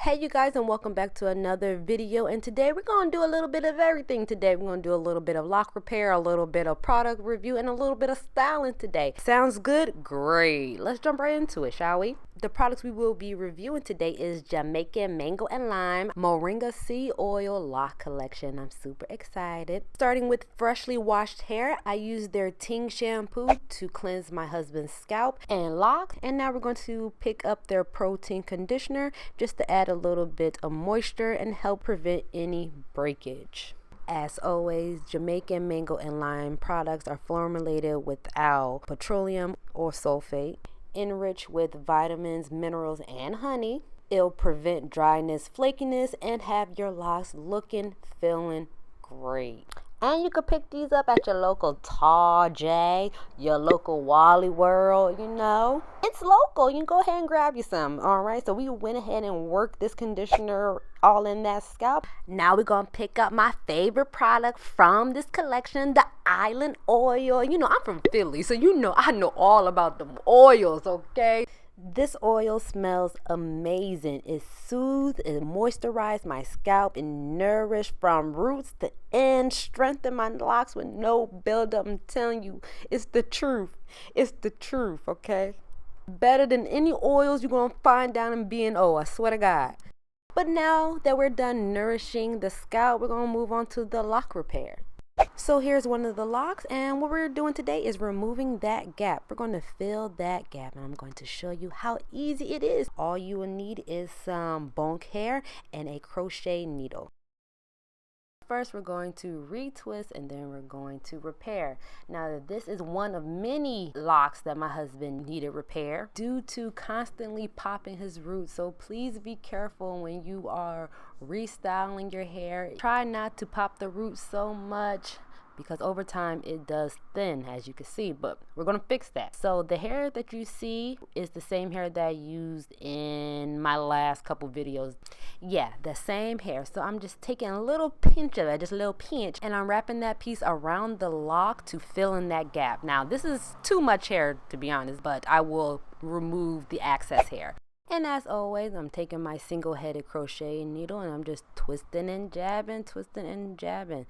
Hey you guys, and welcome back to another video. And today we're going to do a little bit of everything. Today we're going to do a little bit of lock repair, a little bit of product review, and a little bit of styling today. Sounds good? Great. Let's jump right into it, shall we? The products we will be reviewing today is Jamaican Mango and Lime Moringa Sea Oil Lock Collection. I'm super excited. Starting with freshly washed hair, I used their Ting shampoo to cleanse my husband's scalp and lock. And now we're going to pick up their protein conditioner just to add a little bit of moisture and help prevent any breakage. As always, Jamaican Mango and Lime products are formulated without petroleum or sulfate, enriched with vitamins, minerals, and honey. It'll prevent dryness, flakiness, and have your locks looking, feeling great. And you can pick these up at your local Target, your local Wally World, you know. It's local. You can go ahead and grab you some, all right? So we went ahead and worked this conditioner all in that scalp. Now we're going to pick up my favorite product from this collection, the Island Oil. You know, I'm from Philly, so you know I know all about them oils, okay? This oil smells amazing. It soothes, it moisturizes my scalp, and nourishes from roots to end, strengthen my locks with no buildup. I'm telling you, it's the truth. It's the truth, okay? Better than any oils you're going to find down in B&O, I swear to God. But now that we're done nourishing the scalp, we're going to move on to the lock repair. So here's one of the locks, and what we're doing today is removing that gap. We're going to fill that gap, and I'm going to show you how easy it is. All you will need is some bonk hair and a crochet needle. First, we're going to retwist, and then we're going to repair. Now, this is one of many locks that my husband needed repair due to constantly popping his roots. So please be careful when you are restyling your hair. Try not to pop the roots so much, because over time it does thin, as you can see, but we're going to fix that. So the hair that you see is the same hair that I used in my last couple videos. Yeah, the same hair. So I'm just taking a little pinch of it, just a little pinch, and I'm wrapping that piece around the lock to fill in that gap. Now this is too much hair, to be honest, but I will remove the excess hair. And as always, I'm taking my single-headed crochet needle and I'm just twisting and jabbing, twisting and jabbing.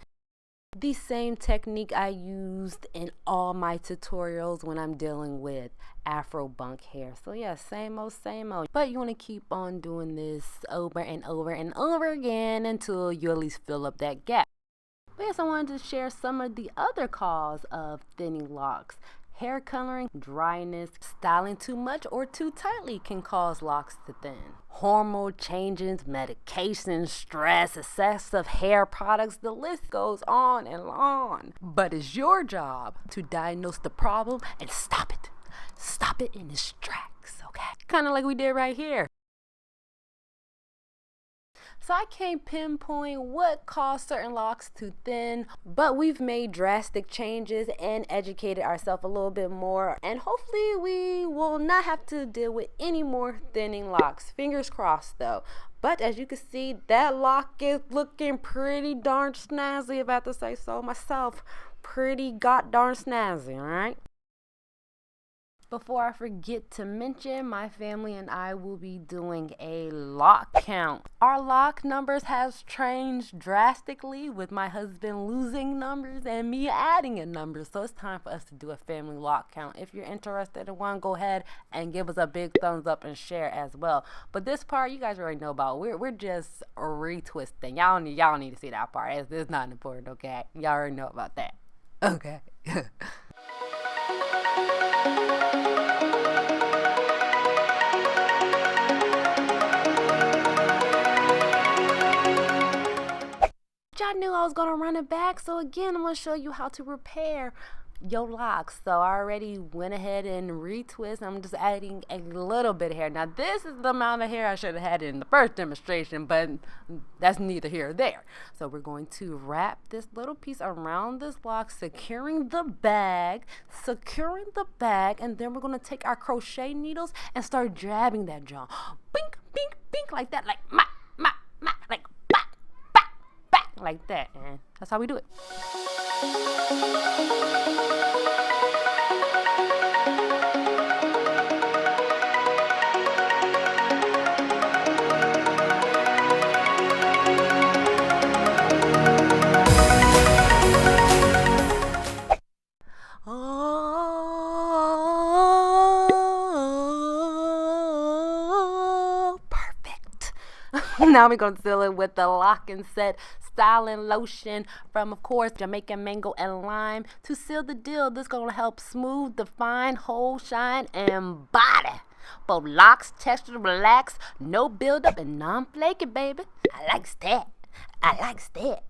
The same technique I used in all my tutorials when I'm dealing with Afro bunk hair. So yeah, same old, same old. But you want to keep on doing this over and over and over again until you at least fill up that gap. But yes, I wanted to share some of the other cause of thinning locks. Hair coloring, dryness, styling too much or too tightly can cause locks to thin. Hormone changes, medication, stress, excessive hair products, the list goes on and on. But it's your job to diagnose the problem and stop it. Stop it in its tracks, okay? Kind of like we did right here. So I can't pinpoint what caused certain locks to thin, but we've made drastic changes and educated ourselves a little bit more, and hopefully we will not have to deal with any more thinning locks. Fingers crossed though. But as you can see, that lock is looking pretty darn snazzy, if I have to say so myself. Pretty god darn snazzy, alright? Before I forget to mention, my family and I will be doing a lock count. Our lock numbers has changed drastically with my husband losing numbers and me adding a number. So it's time for us to do a family lock count. If you're interested in one, go ahead and give us a big thumbs up and share as well. But this part, you guys already know about. We're just retwisting. Y'all need to see that part. It's not important, okay? Y'all already know about that. Okay. I knew I was gonna run it back, so again I'm gonna show you how to repair your locks. So I already went ahead and retwist. I'm just adding a little bit of hair. Now this is the amount of hair I should have had in the first demonstration, but that's neither here or there. So we're going to wrap this little piece around this lock, securing the bag, and then we're gonna take our crochet needles and start jabbing that jaw. Bink, bink, bink, like that, like ma, like like that, and that's how we do it. Now we're going to seal it with the Loc N Set styling lotion from, of course, Jamaican mango and lime. To seal the deal, this is going to help smooth, define, hold, shine, and body. Both locks, texture, relax, no buildup, and non-flaky, baby. I likes that. I likes that.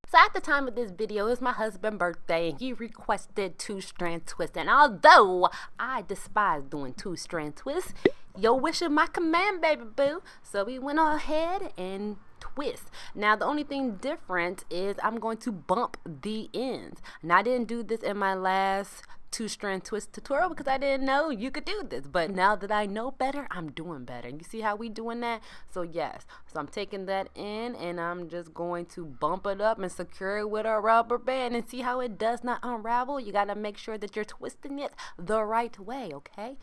So at the time of this video, it's my husband's birthday, and he requested 2-strand twists. And although I despise doing 2-strand twists, your wish is my command, baby boo. So we went ahead and twist. Now the only thing different is I'm going to bump the ends. Now I didn't do this in my last 2-strand twist tutorial because I didn't know you could do this, but now that I know better, I'm doing better. You see how we doing that? So yes, so I'm taking that in and I'm just going to bump it up and secure it with a rubber band and see how it does not unravel. You got to make sure that you're twisting it the right way, okay?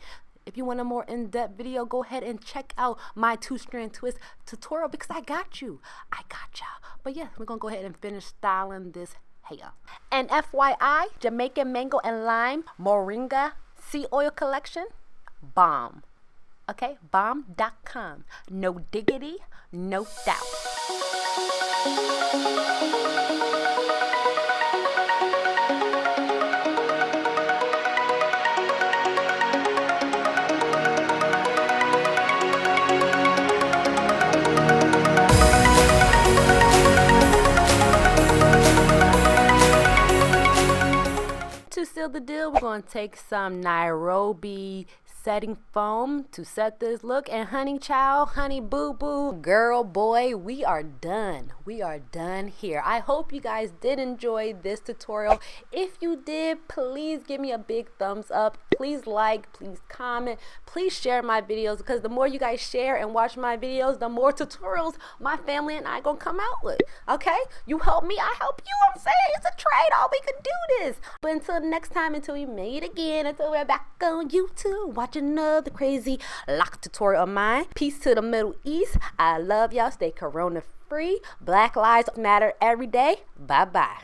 If you want a more in-depth video, go ahead and check out my 2-strand twist tutorial because I got you. I got y'all. But yeah, we're going to go ahead and finish styling this hair. And FYI, Jamaican mango and lime moringa sea oil collection, bomb. Okay, bomb.com. No diggity, no doubt. To seal the deal, we're going to take some Nairobi setting foam to set this look, and honey child, honey boo boo, girl, boy, we are done. We are done here. I hope you guys did enjoy this tutorial. If you did, please give me a big thumbs up. Please like, please comment, please share my videos, because the more you guys share and watch my videos, the more tutorials my family and I gonna come out with. Okay, you help me, I help you. I'm saying it's a trade. All we can do this. But until next time, until we meet again, until we're back on YouTube watch another crazy lock tutorial of mine. Peace to the Middle East. I love y'all. Stay corona free. Black lives matter every day. Bye bye.